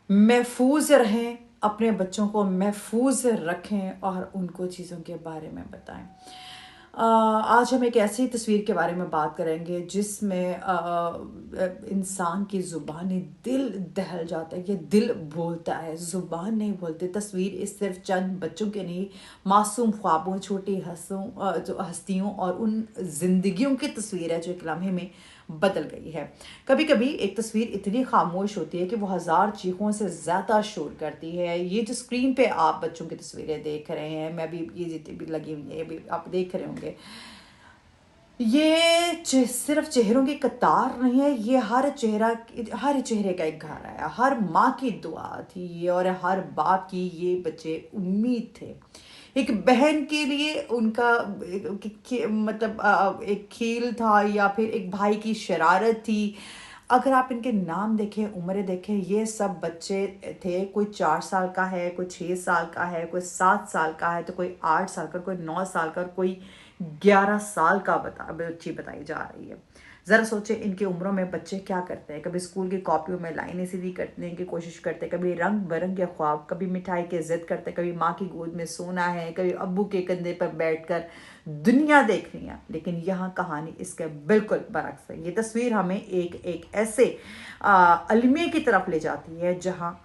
महफूज रहें, अपने बच्चों को महफूज रखें और उनको चीज़ों के बारे में बताएं। आज हम एक ऐसी तस्वीर के बारे में बात करेंगे जिसमें इंसान की ज़ुबानी दिल दहल जाता है, ये दिल बोलता है, ज़ुबान नहीं बोलती। तस्वीर इस सिर्फ चंद बच्चों के नहीं, मासूम ख्वाबों, छोटी जो हस्तियों और उन जिंदगियों की तस्वीर है जो एक लम्हे में बदल गई है। कभी कभी एक तस्वीर इतनी खामोश होती है कि वो हजार चीखों से ज्यादा शोर करती है। ये जो स्क्रीन पे आप बच्चों की तस्वीरें देख रहे हैं, मैं भी ये जितनी भी लगी हुई है, ये भी आप देख रहे होंगे, ये सिर्फ चेहरों की कतार नहीं है, ये हर चेहरे का एक घर है। हर माँ की दुआ थी ये, और हर बाप की ये बच्चे उम्मीद थे। एक बहन के लिए उनका मतलब एक खेल था, या फिर एक भाई की शरारत थी। अगर आप इनके नाम देखें, उम्र देखें, ये सब बच्चे थे। कोई 4 साल का है, कोई 6 साल का है, कोई 7 साल का है, तो कोई 8 साल का, कोई 9 साल का, और कोई 11 साल का बच्ची बताई जा रही है। ज़रा सोचे इनकी उम्रों में बच्चे क्या करते हैं। कभी स्कूल की कॉपियों में लाइनें सीधी करने की कोशिश करते हैं, कभी रंग बिरंगे ख्वाब, कभी मिठाई की जिद करते, कभी माँ की गोद में सोना है, कभी अब्बू के कंधे पर बैठकर दुनिया देखनी है। लेकिन यहाँ कहानी इसके बिल्कुल बरक्स है। ये तस्वीर हमें एक ऐसे अलमिया की तरफ ले जाती है जहाँ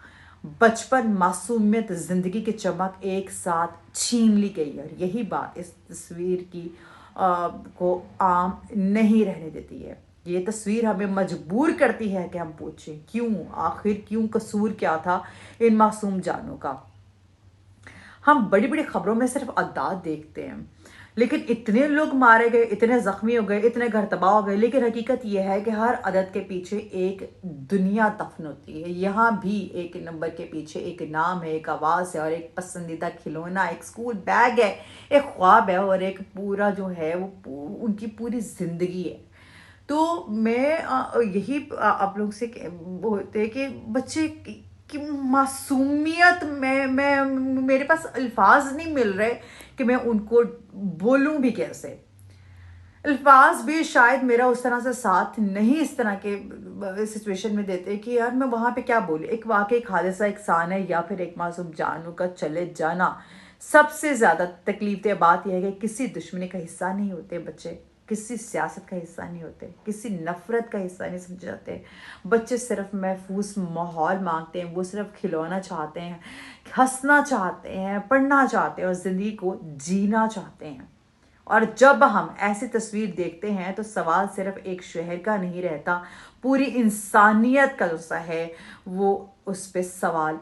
बचपन, मासूमियत, जिंदगी की चमक एक साथ छीन ली गई है। और यही बात इस तस्वीर की को आम नहीं रहने देती है। ये तस्वीर हमें मजबूर करती है कि हम पूछें क्यों, आखिर क्यों, कसूर क्या था इन मासूम जानों का। हम बड़ी बड़ी खबरों में सिर्फ अदाद देखते हैं, लेकिन इतने लोग मारे गए, इतने जख्मी हो गए, इतने घर तबाह हो गए, लेकिन हकीकत यह है कि हर अदद के पीछे एक दुनिया दफन होती है। यहाँ भी एक नंबर के पीछे एक नाम है, एक आवाज़ है, और एक पसंदीदा खिलौना, एक स्कूल बैग है, एक ख्वाब है, और एक पूरा जो है वो उनकी पूरी जिंदगी है। तो मैं यही आप लोग से बोलते हैं कि बच्चे की मासूमियत में मैं मेरे पास अल्फाज नहीं मिल रहे कि मैं उनको बोलूं भी कैसे। अल्फाज भी शायद मेरा उस तरह से साथ नहीं इस तरह के सिचुएशन में देते कि यार मैं वहां पे क्या बोलूं। एक वाकई एक हादसा, एक सान है, या फिर एक मासूम जानू का चले जाना। सबसे ज्यादा तकलीफ दह बात यह है कि किसी दुश्मनी का हिस्सा नहीं होते बच्चे, किसी सियासत का हिस्सा नहीं होते, किसी नफरत का हिस्सा नहीं समझे जाते। बच्चे सिर्फ महफूज माहौल मांगते हैं, वो सिर्फ खिलौना चाहते हैं, हंसना चाहते हैं, पढ़ना चाहते हैं, और जिंदगी को जीना चाहते हैं। और जब हम ऐसी तस्वीर देखते हैं तो सवाल सिर्फ एक शहर का नहीं रहता, पूरी इंसानियत का जो है वो उस पर सवाल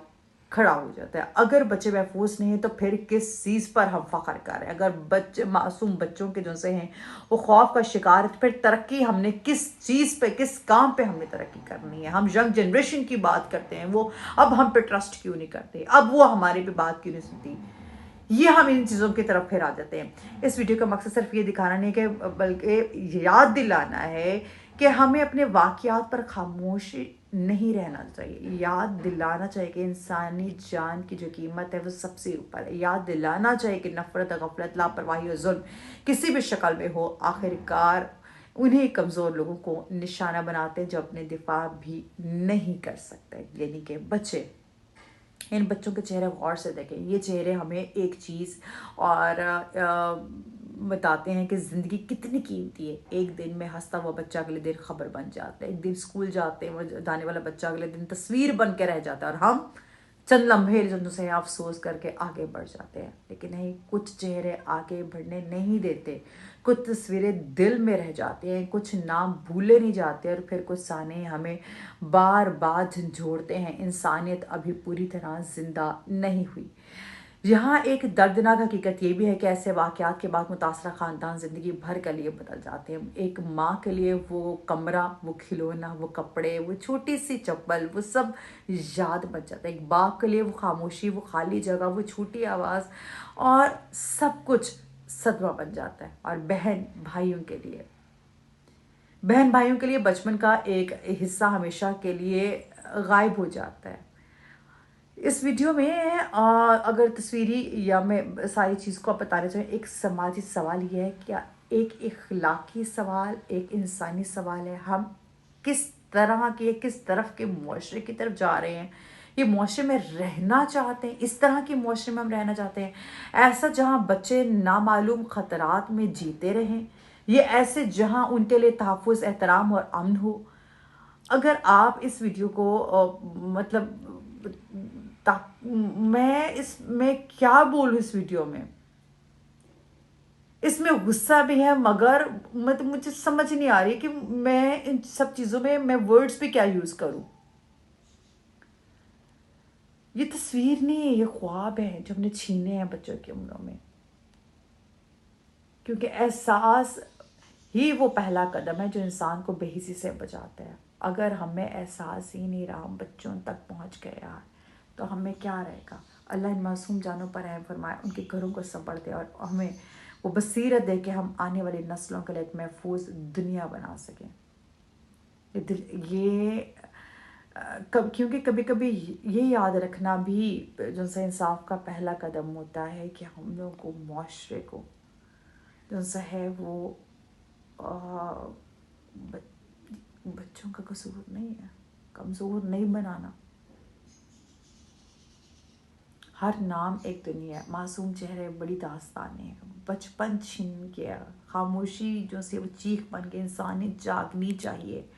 खड़ा हो जाता है। अगर बच्चे महफूज नहीं है तो फिर किस चीज़ पर हम फख्र करें। अगर बच्चे, मासूम बच्चों के जो से हैं वो खौफ का शिकार है, तो फिर तरक्की हमने किस चीज़ पे, किस काम पे हमने तरक्की करनी है। हम यंग जनरेशन की बात करते हैं, वो अब हम पे ट्रस्ट क्यों नहीं करते, अब वो हमारे पे बात क्यों नहीं सुनती। ये हम इन चीज़ों की तरफ फिर आ जाते हैं। इस वीडियो का मकसद सिर्फ ये दिखाना नहीं कि, बल्कि याद दिलाना है कि हमें अपने वाक़यात पर खामोश नहीं रहना चाहिए। याद दिलाना चाहिए कि इंसानी जान की जो कीमत है वो सबसे ऊपर है। याद दिलाना चाहिए कि नफरत, गफलत, लापरवाही और जुल्म किसी भी शक्ल में हो, आखिरकार उन्हीं कमज़ोर लोगों को निशाना बनाते हैं जो अपने दिफा भी नहीं कर सकते, यानी कि बच्चे। इन बच्चों के चेहरे गौर से देखें। ये चेहरे हमें एक चीज़ और बताते हैं कि ज़िंदगी कितनी कीमती है। एक दिन में हंसता हुआ बच्चा अगले दिन खबर बन जाता है, एक दिन स्कूल जाने वाला बच्चा अगले दिन तस्वीर बन के रह जाता है, और हम चंद लम्हे जो से अफसोस करके आगे बढ़ जाते हैं। लेकिन नहीं, कुछ चेहरे आगे बढ़ने नहीं देते, कुछ तस्वीरें दिल में रह जाती हैं, कुछ नाम भूले नहीं जाते, और फिर कुछ साने हमें बार बार झंझोड़ते हैं। इंसानियत अभी पूरी तरह जिंदा नहीं हुई। यहाँ एक दर्दनाक हकीकत ये भी है कि ऐसे वाक़यात के बाद मुतासरा ख़ानदान ज़िंदगी भर के लिए बदल जाते हैं। एक माँ के लिए वो कमरा, वो खिलौना, वो कपड़े, वो छोटी सी चप्पल, वो सब याद बच जाता है। एक बाप के लिए वो खामोशी, वो खाली जगह, वो छोटी आवाज़, और सब कुछ सदमा बन जाता है। और बहन भाइयों के लिए बचपन का एक हिस्सा हमेशा के लिए गायब हो जाता है। इस वीडियो में अगर तस्वीरी या मैं सारी चीज़ को आप बताना चाहें, एक समाजी सवाल ये है, क्या एक इखलाकी सवाल, एक इंसानी सवाल है। हम किस तरह की, किस तरफ के मुआशरे की तरफ जा रहे हैं, ये मुआशरे में रहना चाहते हैं, इस तरह के मुआशरे में हम रहना चाहते हैं, ऐसा जहाँ बच्चे नामालूम ख़तरात में जीते रहें, ये ऐसे जहाँ उनके लिए तहफ़्फ़ुज़, एहतराम और अमन हो। अगर आप इस वीडियो को मतलब मैं इसमें क्या बोलूँ, इस वीडियो में इसमें गुस्सा भी है, मगर मतलब मुझे समझ नहीं आ रही कि मैं इन सब चीज़ों में मैं वर्ड्स पे क्या यूज़ करूँ। ये तस्वीर नहीं है, ये ख्वाब है जो हमने छीने हैं बच्चों की उम्रों में, क्योंकि एहसास ही वो पहला कदम है जो इंसान को बेहिसी से बचाता है। अगर हमें एहसास ही नहीं रहा, हम बच्चों तक पहुंच गए यार, तो हमें क्या रहेगा। अल्लाह इन मासूम जानों पर रहम फरमाए, उनके घरों को संभल दे और हमें वो बसीरत दे कि हम आने वाली नस्लों के लिए एक महफूज दुनिया बना सकें। ये क्योंकि कभी कभी ये याद रखना भी जो सा इंसाफ का पहला कदम होता है कि हम लोगों को मुआशरे को जो सा है वो बच्चों का कसूर नहीं है, कमज़ोर नहीं बनाना। हर नाम एक दुनिया है, मासूम चेहरे बड़ी दास्तानें हैं, बचपन छीन गया, खामोशी जो से वो चीख बन के इंसानियत जागनी चाहिए।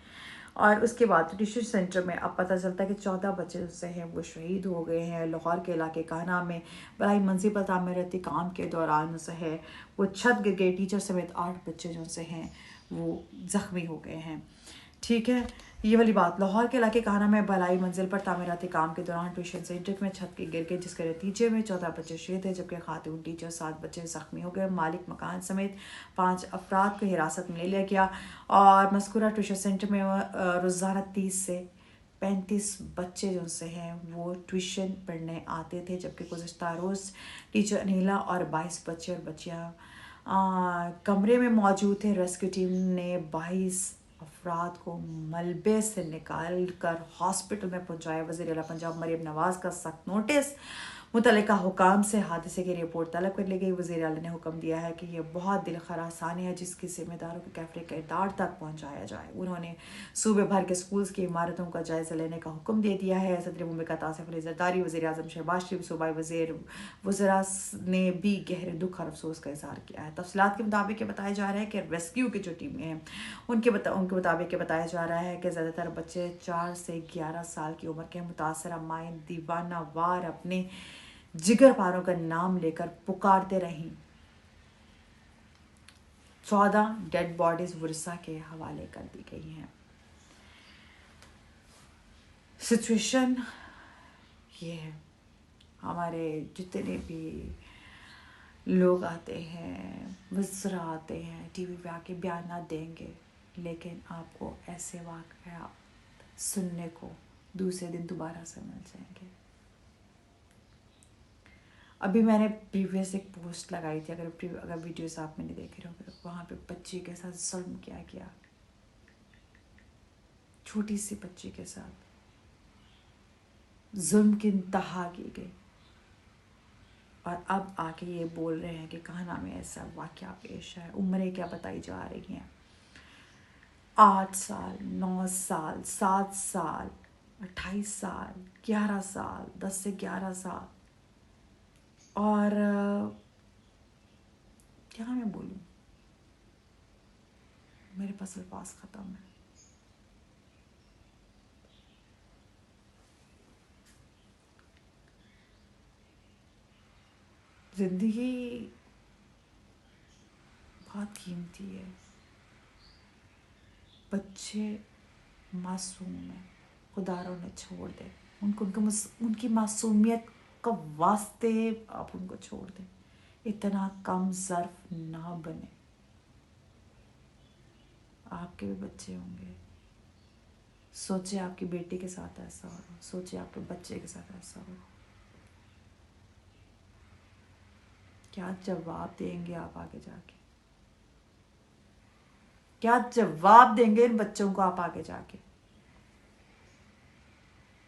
और उसके बाद ट्यूशन सेंटर में अब पता चलता है कि 14 बच्चे जो से हैं वो शहीद हो गए हैं। लाहौर के इलाके काना में बलाई मंजिल पर तामीराती काम के दौरान जो है वो छत गिर गई, टीचर समेत 8 बच्चे जो से हैं वो ज़ख्मी हो गए हैं। ठीक है, ये वाली बात लाहौर के इलाके काना में बलाई मंजिल पर तामीराती काम के दौरान ट्यूशन सेंटर में छत के गिर गए, जिसके नतीजे में 14 बच्चे शहीद हैं, जबकि खातून टीचर 7 बच्चे जख्मी हो गए। मालिक मकान समेत 5 अफराद को हिरासत में ले लिया गया और मस्कुरा ट्यूशन सेंटर में रोज़ाना 30 से 35 बच्चे जो से हैं वो ट्यूशन पढ़ने आते थे, जबकि गुज़श्ता रोज़ टीचर अनिला और 22 बच्चे और बच्चियाँ कमरे में मौजूद थे। रेस्क्यू टीम ने 22 अफराद को मलबे से निकाल कर हॉस्पिटल में पहुंचाया। वज़ीर आला पंजाब मरीम नवाज़ का सख्त नोटिस, मुतल्लिका हुकाम से हादसे की रिपोर्ट तलब कर ली गई। वज़ीर आला ने हुक्म दिया है कि यह बहुत दिल खरासानी है जिसकी जिम्मेदारों को कैफरे किरदार तक पहुँचाया जाए। उन्होंने सूबे भर के स्कूल्स की इमारतों का जायज़ा लेने का हुक्म दे दिया है। सदर मुमलिकत आसिफ अली ज़रदारी, वज़ीर आज़म शहबाज शरीफ, सूबाई वज़ीर वज़रा ने भी गहरे दुख और अफसोस का इज़हार किया है। तफसीलात के मुताबिक ये बताया जा रहा है कि रेस्क्यू की जो टीमें हैं उनके मुताबिक बताया जा रहा है कि ज़्यादातर बच्चे 4 से 11 साल की उम्र के मुतासरा माएँ दीवाना वार अपने जिगर पारों का नाम लेकर पुकारते रहीं। 14 डेड बॉडीज वर्षा के हवाले कर दी गई हैं। सिचुएशन ये है, हमारे जितने भी लोग आते हैं, वज़रा आते हैं, टीवी पे आके बयान देंगे, लेकिन आपको ऐसे वाक़या सुनने को दूसरे दिन दोबारा से मिल जाएंगे। अभी मैंने प्रीवियस एक पोस्ट लगाई थी, अगर वीडियोस आप मैंने देखे रहोगे तो वहाँ पे बच्ची के साथ जुल्म किया गया, छोटी सी बच्ची के साथ जुल्म की इंतहा की गई, और अब आके ये बोल रहे हैं कि काना में ऐसा वाक़या पेश है। उम्रें क्या बताई जा रही हैं, 8 साल, 9 साल, 7 साल, 28 साल, 11 साल, 10 से 11 साल। और क्या मैं बोलूँ, मेरे पास अल्फाज ख़त्म है। ज़िंदगी बहुत कीमती है, बच्चे मासूम हैं, खुदारों ने छोड़ दे उनको, उनकी मासूमियत का वास्ते आप उनको छोड़ दें, इतना कम ज़र्फ ना बने। आपके भी बच्चे होंगे, सोचे आपकी बेटी के साथ ऐसा हो रहा, सोचे आपके बच्चे के साथ ऐसा हो रहा, क्या जवाब देंगे आप आगे जाके, क्या जवाब देंगे इन बच्चों को आप आगे जाके।